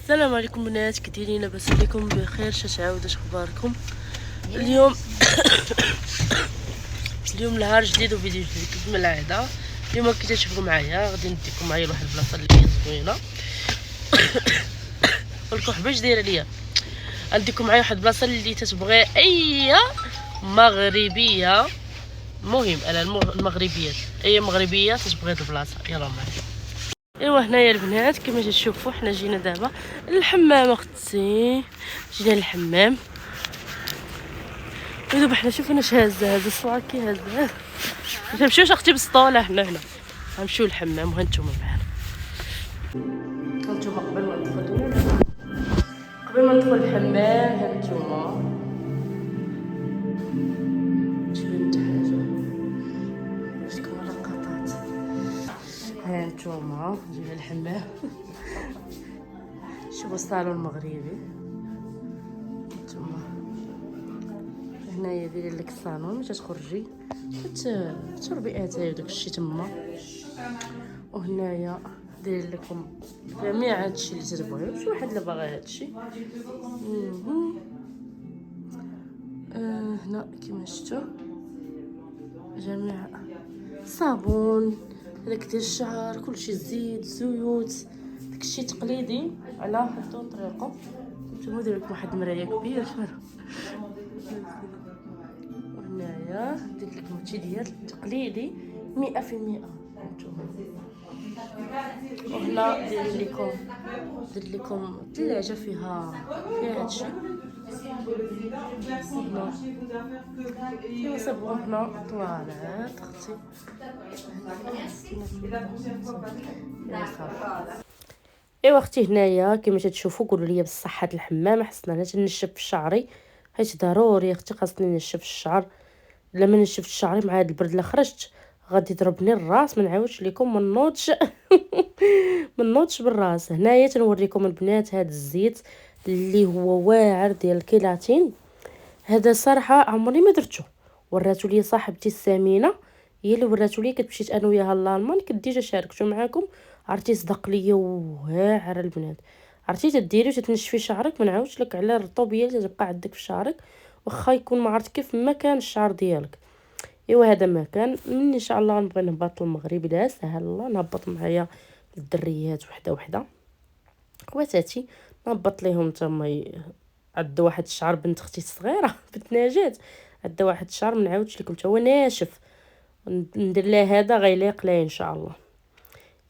السلام عليكم بنات، كي دايرين؟ لاباس عليكم؟ بخير؟ شتعاود؟ اش اخباركم اليوم؟ اليوم نهار جديد وفيديو جديد كيف ما العاده. اليوم كي تشوفوا معايا غادي نديكم معايا لواحد البلاصه اللي هي زوينه. قولكم باش دايره ليا، غنديكم معايا واحد البلاصه اللي تتبغي اي مغربيه، مهم انا المغربيات، اي مغربيه تتبغي هاد البلاصه يلا معايا. ايوا هنايا البنات كما تشوفوا حنا جينا دابا للحمام اختي، جينا للحمام ودابا حنا شوفوا اش هازه الصواكي هازه. نمشيوش اختي بالسطوله حنا هنا غنمشيو للحمام وهانتوما معانا. هانتوما قبل ما ندخل الحمام هانتوما تبين حاجه شكون لقطات. هانتوما جينا للحمام، شوفوا الصالون المغربي. هانتوما هنايا دايرين لك الصالون باش تخرجي تشربي اتاي وداك الشيء تما، وهنايا دايرين لكم جميع هادشي اللي تبغيو. شي واحد اللي باغي هادشي. هنا كيما شفتوا جميع الصابون هذاك ديال الشعر، كلشي الزيت الزيوت داكشي تقليدي على حدو طريقه. نتوما داير لكم واحد المرايه كبير هنايا دير لكم هادشي ديال تقليدي 100%. نتوما وهنا دير لكم ثلاجه فيها هادشي. كيما صبغوا هنا طواليت اختي. ايوا اختي هنايا كيما تشوفوا قولوا لي بصح هاد الحمام حسنا انا تنشف شعري، حيت ضروري اختي خاصني نشف الشعر. لما نشفت شعري مع هاد البرد اللي خرجت غادي يضربني الراس، ما نعاودش لكم ما نوضش بالراس. هنايا تنوريكم البنات هاد الزيت اللي هو واعر ديال الكيلاتين. هذا صراحه عمري ما درتو، وراتو لي صاحبتي السمينه هي اللي وراتو لي، كتمشيت انا وياها لالمان كنت ديجا شاركتو معاكم. عرفتي صدق ليا واعر البنات. عرفتي تديري وتتنشفي شعرك، ما نعاودش لك على الرطوبيه اللي تبقى عندك في شعرك، واخا يكون ما عرفت كيف ما كان الشعر ديالك. ايوا هذا ما كان من ان شاء الله نبغي نهبط للمغرب لا سهل الله، نهبط معايا الدريات وحده وحده خواتاتي، نهبط ليهم تما عندها واحد الشعر بنت اختي الصغيره بنت نجاة عندها واحد الشعر ما نعاودش لكم حتى هو ناشف، ندير لها هذا غيليق ليه ان شاء الله.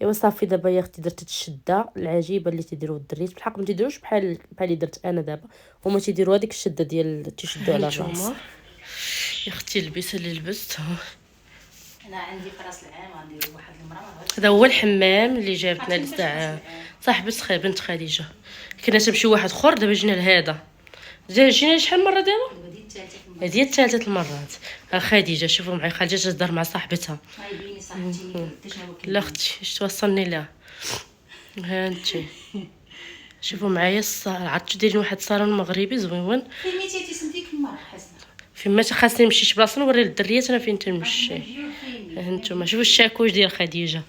ايوا صافي دابا يا اختي درت الشده العجيبه اللي تيديروا الدريات، بالحق ما تيديروش بحال اللي درت انا دابا، هما تيديروا هذيك الشده ديال تيشدوا على الراس. يا اختي البسه اللي لبستها انا عندي في راس العام غنديروا واحد المراه. هذا هو الحمام اللي جابتنا لساعه صاحبه بنت خديجه. كنا تمشي واحد اخر دابا جينا لهذا. جينا شحال مره دابا؟ هذه الثالثه المرات. خديجه شوفوا معايا خرجت تهضر مع صاحبتها. يبيني صاحبتي لا اختي اش توصلني لها. ها انت شوفوا معايا عرفتوا دايرين واحد الصالون مغربي زوين. فين ميتي سنتيك المراه حسنا فين ما خاصني نمشي شي بلاصه نوري للدريات انا فين تنمشي. ها انتم شوفوا الشاكوش ديال خديجه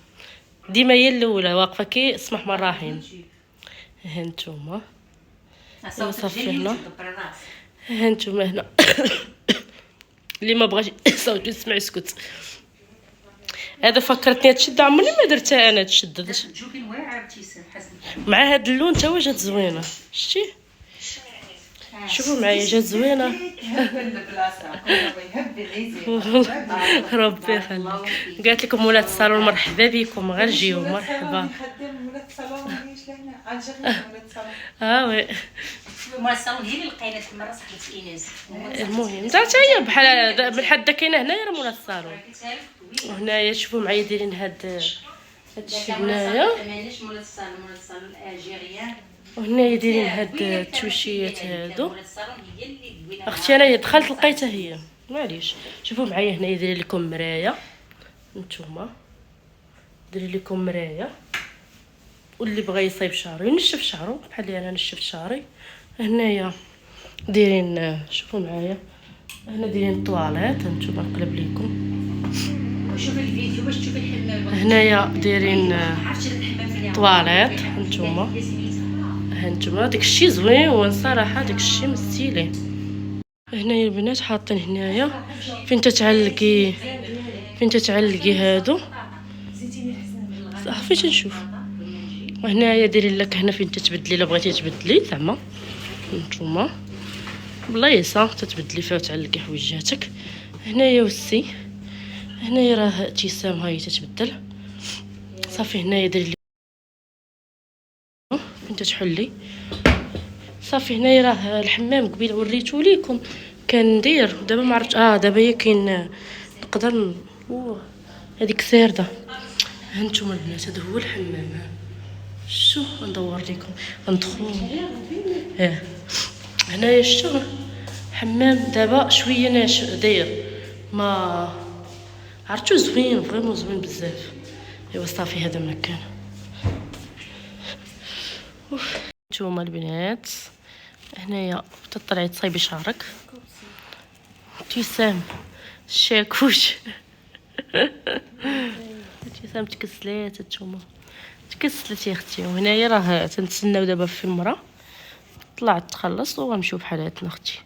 ديما هي الاولى واقفه كي اسمح من الرحيم. ها انتم صافي هنا. ها انتم هنا اللي ما بغاش يصوت يسمع يسكت. هذا فكرتني هاد الشده عمري ما درتها انا. هاد الشده شوفي واعر تيسن حسن مع هاد اللون تا هو جات زوينه. شتي شوفوا معايا جات زوينه. ربي يخليك. قالت لكم ولات الصالون مرحبا بكم غير جيو مرحبا. وي مول الصالون هي اللي لقينا تما صاحبتي ايناس. المهم حتى هي بحال من حد كاينه هنايا راه مولا الصالون. وهنايا شوفوا معايا دايرين هاد الشيء هنايا. مول الصالون الجيريان. وهنايا دايرين هاد التوشيات هادو. اختي انا دخلت لقيتها هي معليش. شوفوا معايا هنايا دايرين لكم مرايه. نتوما دايرين لكم مرايه، واللي بغى يصايب شعرو ينشف شعرو بحال اللي انا نشفت شعري. هنايا دايرين شوفوا معايا هنا دايرين طواليت. نتوما نقلب لكم شوفي الفيديو باش تشوفي الحمام. هنايا دايرين طواليت. نتوما هانتوما داكشي زوين صراحه، داكشي مستيلي. هنايا البنات حاطين هنايا فين تتعلقي هادو صافي تنشوف. وهنايا ديري لك هنا فين تتبدلي الا بغيتي تبدلي زعما نتوما بلايصه تتبدلي فيها وتعلقي حويجاتك. هنايا وسي هنايا راه ابتسام هاي تتبدل صافي. هنايا ديري فين تتحلي صافي. هنايا راه الحمام قبيل وريتو ليكم كندير، دابا ما عرفتش دابا هي كاين نقدر هذيك سارده. هانتوما البنات هذا هو الحمام. شو ندور لكم ندخلوا هنايا شتو حمام دابا شويه ناش داير ما عرفتو زوين فريمون زوين بزاف. ايوا صافي هذا مكان. نتوما البنات هنايا تطلعي تصايبي شعرك ابتسام الشاكوش ابتسام تكسلات نتوما تكسلت يا اختي. وهنايا راه تنتسناو دابا في المراه طلعت تخلص وغنمشيو بحالاتنا اختي.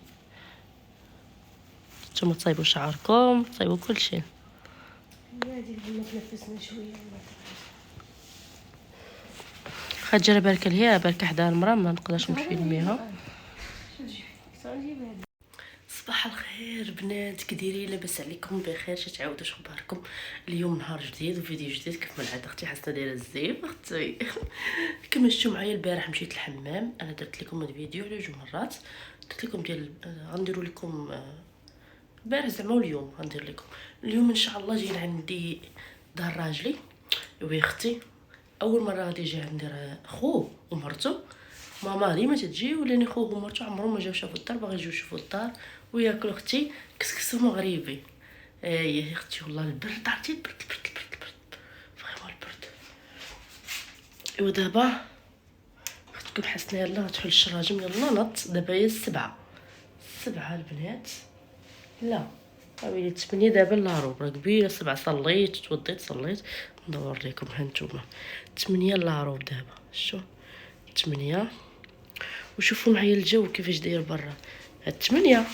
نتوما تصايبوا شعركم تصايبوا كلشي. خاجره بالك هي بالك حدا المراه ما نقدرش نفيلميها. صباح الخير بنات، كديرين؟ لاباس عليكم بخير؟ تعاودوا اخباركم؟ اليوم نهار جديد وفيديو جديد كيف ما العاده. اختي حاسه دايره الزيب اختي. كما شفتوا معايا البارح مشيت الحمام. انا درت لكم الفيديو على جوج مرات، درت لكم ديال غنديروا لكم البارح زعما اليوم غندير لكم. اليوم ان شاء الله جايين عندي دار راجلي. وي اختي اول مره غادي يجي عندي خوه ومرته. ماما ريما تجي ولاني خوه ومرته عمرهم ما جاو شافوا الدار، باغي يجيو يشوفوا الدار وياكلوا اختي كسكسو مغربي. يا اختي والله البرد عرفتي البرد فريمون البرد. ايوا دابا اختكم حسنا يلا تحل الشراجم يلا نط. دابا هي السبعة البنات. لا ويلي 8 دابا لاروب راه قبيله 7 صليت توضيت صليت. ندور لكم هانتوما 8 لاروب دابا. شو 8 وشوفوا معايا الجو كيفاش داير برا. هاد 8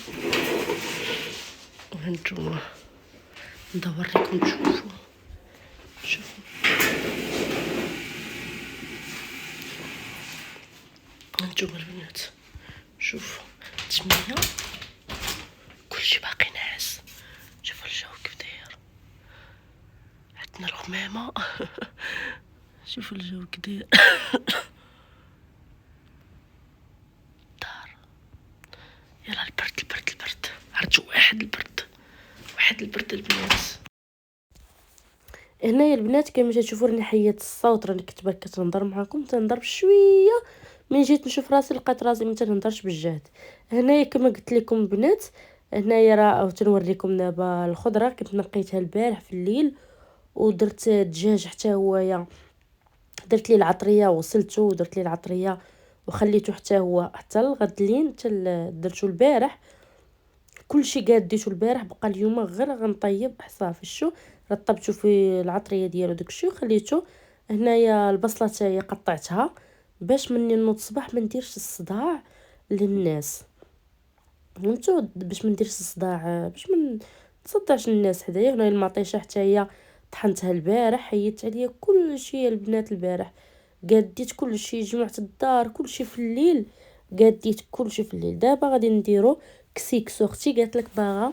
وهانتوما ندور لكم تشوفوا. شوفوا هانتوما البنات شوفوا 8 كلشي باقي ناعس. شوفوا الجو كيف داير عندنا الغمامه. شوفوا الجو كيف داير. دار يلا البرد عرفتوا واحد البرد البنات. هنايا البنات كما تشوفوا راني حيدت الصوت، راني كنت كتنهضر معكم تنضرب شويه. من جيت نشوف راسي لقيت راسي ما تنهضرش بالجهد. هنايا كما قلت لكم البنات هنايا راه تنوريكم دابا الخضره كنت نقيتها البارح في الليل ودرت دجاج حتى هويا. درت ليه العطريه وصلته ودرت ليه العطريه وخليته حتى هو حتى الغد لين درتو البارح. كلشي قاديتو البارح بقى اليوم غير غنطيب صافي. شو رطبتو في العطريه ديالو داكشي وخليته. هنايا البصله تاعي قطعتها باش مني نوض الصباح ما نديرش الصداع للناس. فهمتوا باش ما نديرش الصداع باش ما نصدعش الناس حدايا. هنا المطيشه حتى هي طحنتها البارح حيدت عليا كلشي البنات البارح قاديت كلشي جمعت الدار كلشي في الليل قاديت كلشي في الليل. دابا غادي نديرو كسكسو. اختي قالت لك باغا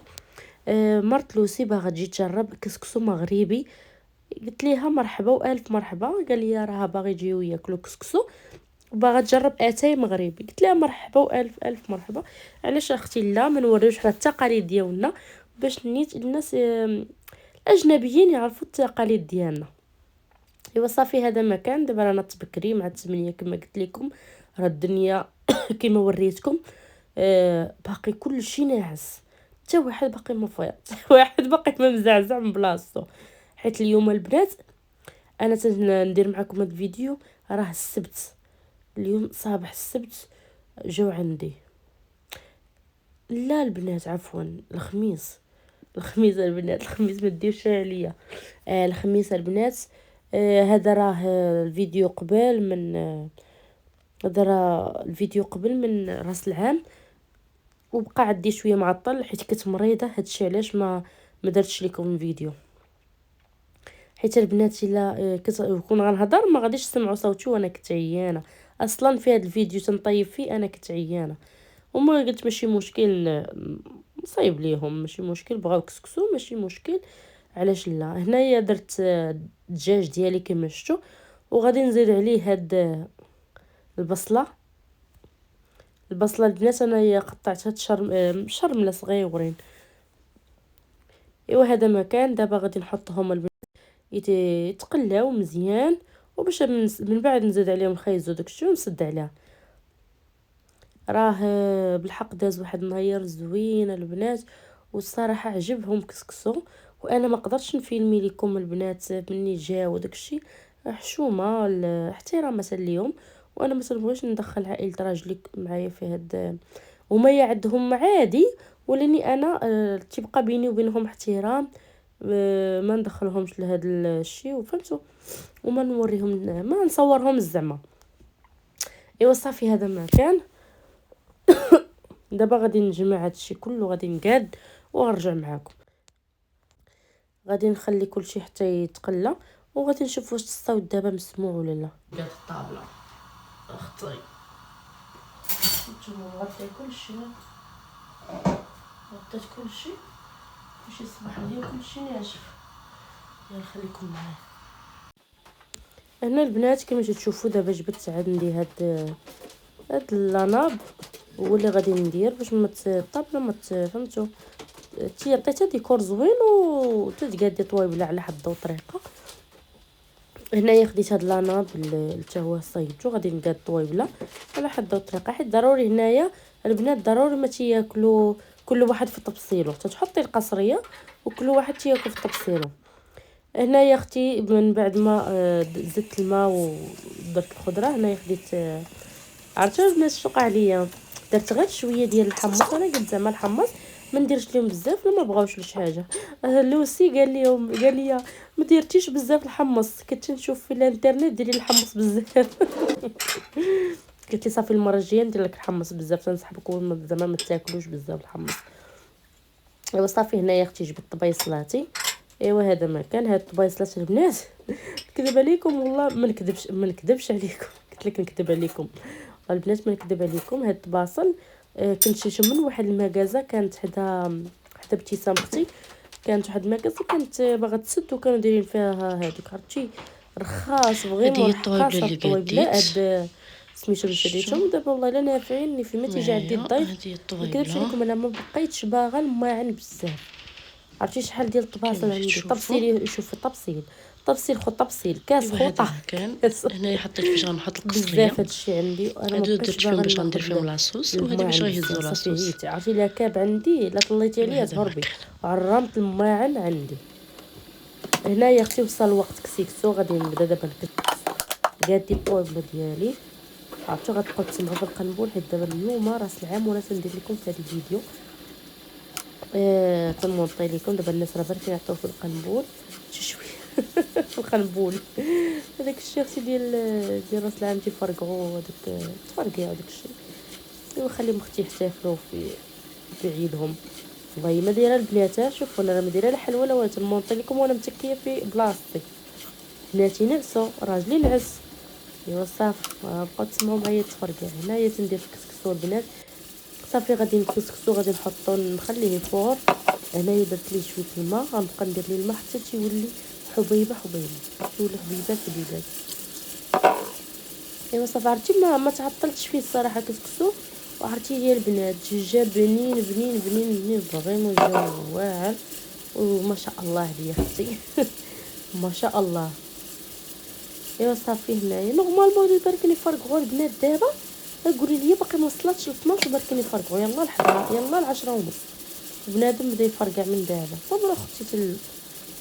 مرت لوسي باغا تجي تجرب كسكسو مغربي. قلت ليها مرحبا والف مرحبا. قال لي راه باغي يجيو ياكلوا كسكسو وباغا تجرب اتاي مغربي. قلت لها مرحبا والف مرحبا. علاش اختي لا ما نوريوش حنا التقاليد ديالنا باش نيت الناس الاجنبيين يعرفوا التقاليد ديالنا. ايوا صافي هذا مكان. دابا رانا تبكري مع 8 كما قلت لكم راه الدنيا كما وريتكم باقي كلشي ناعس حتى واحد باقي ما فايق حتى واحد باقي ما مزعزع من بلاصتو. حيت اليوم البنات انا ندير معكم هذا الفيديو راه السبت. اليوم صباح السبت جاو عندي لا البنات عفوا الخميس البنات الخميس ما ديرش عليا. الخميس البنات هذا راه الفيديو قبل من دار الفيديو قبل من راس العام، وبقى عندي شويه معطل حيت كنت مريضه. هادشي علاش ما درتش لكم فيديو، حيت البنات الا كنت غنهضر ما غاديش تسمعوا صوتي وانا كنت عيانه. اصلا في هذا الفيديو تنطيب فيه انا كنت عيانه، وما قلت ماشي مشكل نصايب ليهم، ماشي مشكل بغاو كسكسو ماشي مشكل، علاش لا. هنايا درت الدجاج ديالي كما شفتوا، وغادي نزيد عليه هاد البصله البنات انايا قطعتها شرمله صغيورين. ايوا هذا مكان. دابا غادي نحطهم البنات يتقلاو مزيان، وباش من بعد نزيد عليهم الخيز وداكشي ونسد عليها. راه بالحق داز واحد النهار زوين البنات، والصراحه عجبهم كسكسو. وانا ما قدرتش نفيلمي لكم البنات مني جاو داكشي، حشومه احتراما ليهم، وانا ما تنبغيش ندخل عائله راجلي معايا في هاد. هما عندهم عادي، ولاني انا تيبقى بيني وبينهم احترام، ما ندخلهمش لهذا الشيء وفهمتوا، وما نوريهم ما نصورهم زعما. ايوا صافي هذا ما كان. دابا غادي نجمع هادشي كله، غادي نقاد ونرجع معاكم. غادي نخلي كلشي حتى يتقلى، وغادي نشوف واش الصوت دابا مسموع ولا لا. قاد الطابله اختي نتوما غطي كلشي، غطيت كلشي باش يصبح لي كلشي ناشف. يلا خليكم معايا. هنا البنات كما تشوفوا دابا جبت عندي هاد لاناب، هو اللي غادي ندير باش ما الطابله ما فهمتوا عطيتها ديكور زوين وتتقادي طويبله على حد وطريقه. هنايا خديت هاد لاناب حتى هو صايبته، غادي نقاد طويبله على حد وطريقه، حيت ضروري هنايا البنات ضروري ما تياكلوا كل واحد في طبسيلو، تحطي القصريه وكل واحد تياكل في طبسيلو. هنايا اختي من بعد ما زدت الماء ودرت الخضره، هنايا خديت عرفتوا البنات شوق عليا، درت غير شويه ديال الحمص. انا قلت زعما الحمص ما نديرش لهم بزاف، ما بغاوش لشي حاجه. لوسي قال لي ما ديرتيش بزاف الحمص، كنت نشوف في الانترنت ديري الحمص بزاف. قلت لي صافي المره الجايه ندير لك الحمص بزاف، تنصحبكم زعما ما تاكلوش بزاف الحمص. ايوا صافي هنايا اختي جبت طبيصلاتي. ايوا هذا ما كان. هاد الطبيصلات البنات نكذب عليكم والله ما نكذبش عليكم، قلت لك نكذب عليكم البنات ما نكذب عليكم. هاد الباصل كنت شي من واحد المغازه كانت حدا ابتسام اختي، كانت واحد المغازه كانت باغا تسد، وكانوا دايرين فيها هذيك عرفتي رخاص فريمون رخاص الطويبله. هاد سميتو اللي شريتهم دابا والله الا نافعيني في ما تيجي عندي الضيف. ما نكذبش عليكم انا ما بقيتش باغا الماعن بزاف. عرفتي شحال ديال الطباصل عندي؟ طبسيلي شوفي طبسيل خو طبسيل كاس خوطه كان هنايا حطيت فاش غنحط القصريه بزاف هادشي عندي. انا ما درت بقيتش فيهم باغا باش غندير فيهم لاصوص، وهذا باش غيهزوا لاصوص. عرفتي الا كاب عندي الا طليتي عليا تهربي، عرمت الماعن عندي. هنايا اختي وصل وقت كسيكسو، غادي نبدا دابا قادي الطويبله ديالي. عرفتوا غتبقاو تسمعوا في القنبول، حيت دابا اليوم راس العام وانا تندير لكم في هذا الفيديو تنمونطي لكم. دابا الناس راه برك يعطيو في القنبول شويه في القنبول هذاك الشيء اختي ديال راس العام تيفرقعوا هذاك تفرقيع داك الشيء. ايوا خليهم اختي يحتفلوا في عيدهم. والله ما دايره البنات، شوفوا انا ما دايره لا حلوه ولا والو، تنمونطي لكم وانا متكيه في بلاصتي. بناتي نعسوا راجلي نعس. ايوا صافي بقاو تسمعوا معايا التفرقيع. هنايا تندير في كسكسو البنات صافي غادي نكسكسو، غادي نحطو نخليه يفور. هنايا درت ليه شويه الماء، غنبقى ندير ليه الماء حتى تيولي حبيبه تولي حبيبات. ايوا صافي عرفتي ما تعطلتش فيه الصراحه كسكسو. وعرفتي ديال البنات جا بنين فريمون جا واعر، وما شاء الله عليا اختي ما شاء الله. ايوا صافي هنايا نورمالمون برك يفرقعوا البنات دابا. قولي لي باقي ما وصلتش ل 12 برك يفرقعوا، يلا ل11 يلا ل 10 ونص بنادم بدا يفرقع من دابا. صبروا اختي ل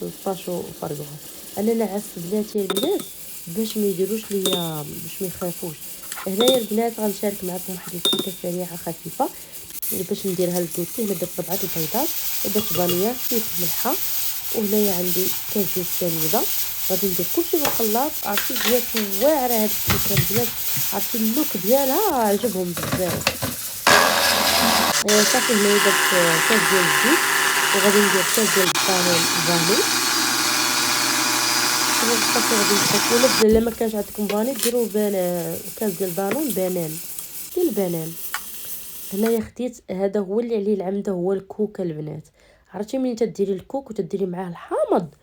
12 وفرقعوا. انا نعس بناتي البنات باش ما يديروش ليا، باش ما يخافوش. هنايا البنات غنشارك معكم واحد الكيكه سريعه خفيفه باش نديرها للكوتي. هنا درت 4 البيضات ودرت فانيا شويه ملحه، وهنايا عندي كاجو سنيده غادي ندير كلشي في الخلاط. عرفتي جات واعره هاد الكيكه البنات، عرفتي اللوك ديالها عجبهم بزاف. صافي هنايا درت كاس ديال الزيت، وغادي ندير كاس ديال البانون فاني. صافي غادي نحط، ولا ما كانش عندكم فاني ديروا كاس ديال البانون ديال البنان. هنايا خديت، هذا هو اللي عليه العمده، هو الكوكه البنات. عرفتي ملي تديري الكوك وتديري معاه الحامض،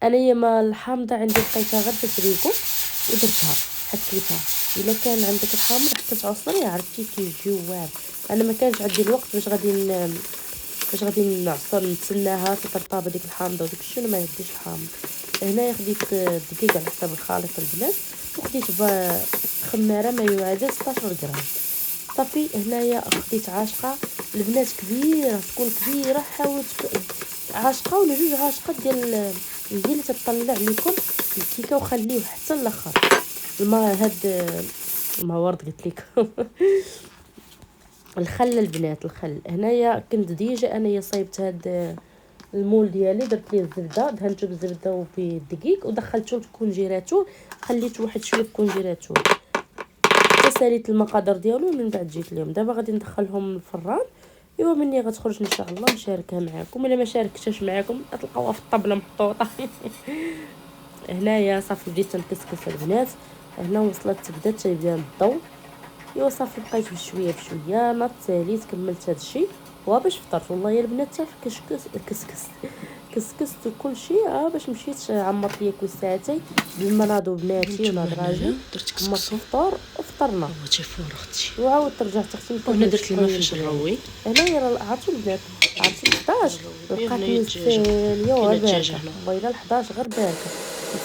انايا ما الحامضه عندي لقيتها غير في الفريكو ودرتها حكيتها. الا كان عندك الحامض حتى تعصريه، عرفتي كيجيو واعر. انا ما كانش عندي الوقت باش غادي نعصر نتسناها تطرطاب هذيك الحامضه وداك الشيء، ما يديش الحامض. هنايا خديت دقيق على حساب الخليط البنات، وخديت خماره ما يعادل 16 غرام. صافي هنايا خديت عاشقه البنات كبيره، تكون كبيره، حاولت عاشقه ولا جوج عاشقات ديال هي اللي تطلع لكم الكيكه، وخليه حتى الاخر. ما ورد قلت لكم الخل البنات، الخل. هنايا كنت ديجا انايا صايبت هاد المول ديالي، درت ليه الزبده، دهنته بالزبده وبالدقيق ودخلته الكونجيراتور، خليت واحد شويه الكونجيراتور، ساليت المقادير ديالو. من بعد جيت اليوم دابا غادي ندخلهم الفران. ايوا مني غتخرج ان شاء الله نشاركها معكم، الا ما شاركتهاش معكم غتلقاوها في الطبله محطوطه. هنايا صافي بديت نكسكس البنات. هنا وصلت بدات تيبان الضوء. ايوا صافي بقيت بشويه بشويه، ناض ساليت كملت هذا الشيء وباش فطرت. والله يا البنات حتى كسكست وكل شيء باش مشيت عمرت ليا كل ساعتين بالمناض بناتي وناض راجلي. ما الفطور فطرنا تيفور اختي، وعاود رجعت اختي وانا درت الماء فاش نروي. هنايا عرفتوا البنات، عرفتي 11 لقاتني الساليه وغير باركه. والله 11 غير باركه.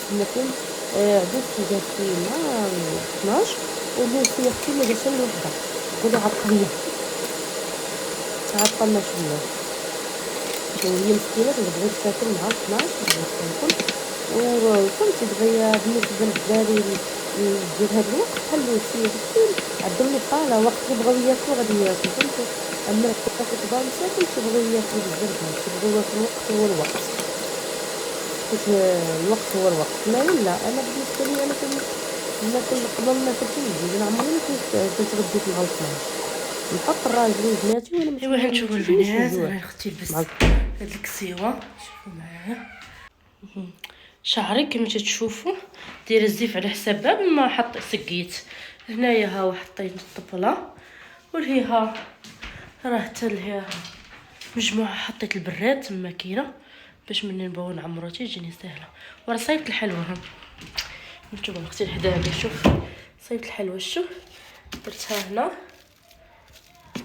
كنا فين عدوت جات فينا 12 ولوسي اختي ما جاتش الوحده. قولي تعطلنا شويه، وهي مسكينه تبغي تاكل مع 12 بغات تاكل. وفهمتي دغيا بالنسبه للدراري ديال هاد الوقت بحال لوسي عندهم الطاله وقت اللي بغاو ياكلوا غادي ياكلوا، فهمتوا. اما الكبار مساكن تيبغيو ياكلوا بزاف، تيبغيو ياكلوا الوقت هو الوقت، حيت الوقت هو الوقت. لا انا بالنسبه لي انا ناكل قبل ما ناكل شي جديد. انا عمري ما كنت غديت مع 12 نحط الراجل وبناتي وانا ايوا هانتوما البنات، انا اختي لبست هاد الكسيوه، شوفوا معايا شعري كما تشوفوا دايره الزيف على حساب باب ما سقيت. هنايا ها حطيت الطبله، ولهيها راه حتى لهيها مجموعه. حطيت البراد تما كاينه باش مني نبغيو نعمرو تيجيني سهله. وراه صايبت الحلوى ها نتوما اختي الحداها. شوف صايبت الحلوى، شوف درتها هنا،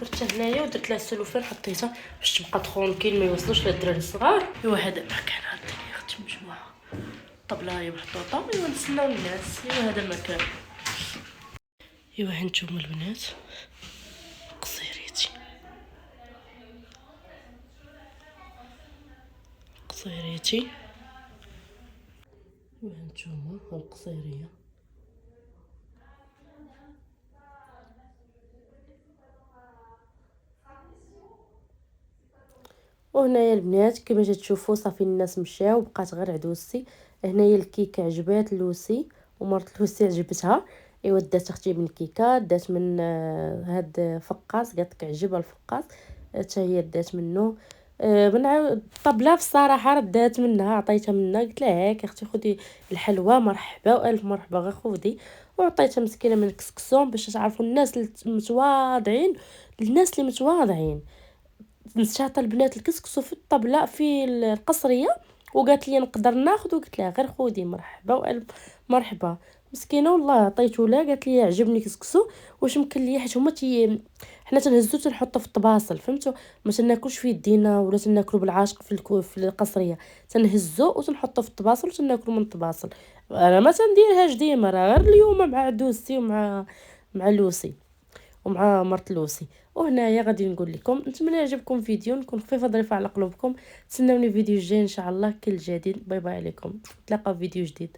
درتها هنايا ودرت لها السلوفان حطيتها باش تبقى ترونكيل ما يوصلوش للدراري الصغار. ايوا هذا مكان عندي اختي مجموعه الطبله هي محطوطه. ايوا نتسناو الناس. ايوا هذا مكان. ايوا هانتوما البنات قصيريتي ايوا هانتوما القصيريه. وهنايا البنات كما تشوفوا صافي الناس مشاو وبقات غير عدوسي. هنايا الكيكه عجبات لوسي ومرت لوسي عجبتها. ايوا دات اختي من الكيكه، دات من هاد فقاص، قالت لك عجبها الفقاص حتى هي دات منه. من الطبله في الصراحه ردات منها، عطيتها منها قلت لها هاك اختي خدي الحلوى مرحبا والف مرحبا غير خذي. وعطيتها مسكينه من الكسكسون باش تعرفوا الناس المتواضعين، الناس اللي متواضعين. نشاط البنات الكسكسو في الطبله في القصريه، وقالت لي نقدر ناخذ، وقلت لها غير خذي مرحبا والف مرحبا. مسكينه والله عطيته لها، قالت لي عجبني كسكسو واش يمكن لي، حيت هما حنا تنهزو تنحطو في الطباصل، فهمتوا. ما تناكلوش في يدينا ولا تناكلو بالعاشق في القصريه، تنهزو وتنحطو في الطباصل وتناكلو من الطباصل. انا ما تنديرهاش ديما، راه غير اليوم مع عدوسي مع لوسي ومع مرت لوسي. وهنايا غادي نقول لكم نتمنى يعجبكم فيديو، نكون خفيفه ظريفه على قلوبكم. تسناوني فيديو جاي ان شاء الله كل جديد. باي باي عليكم، نتلاقاو في فيديو جديد.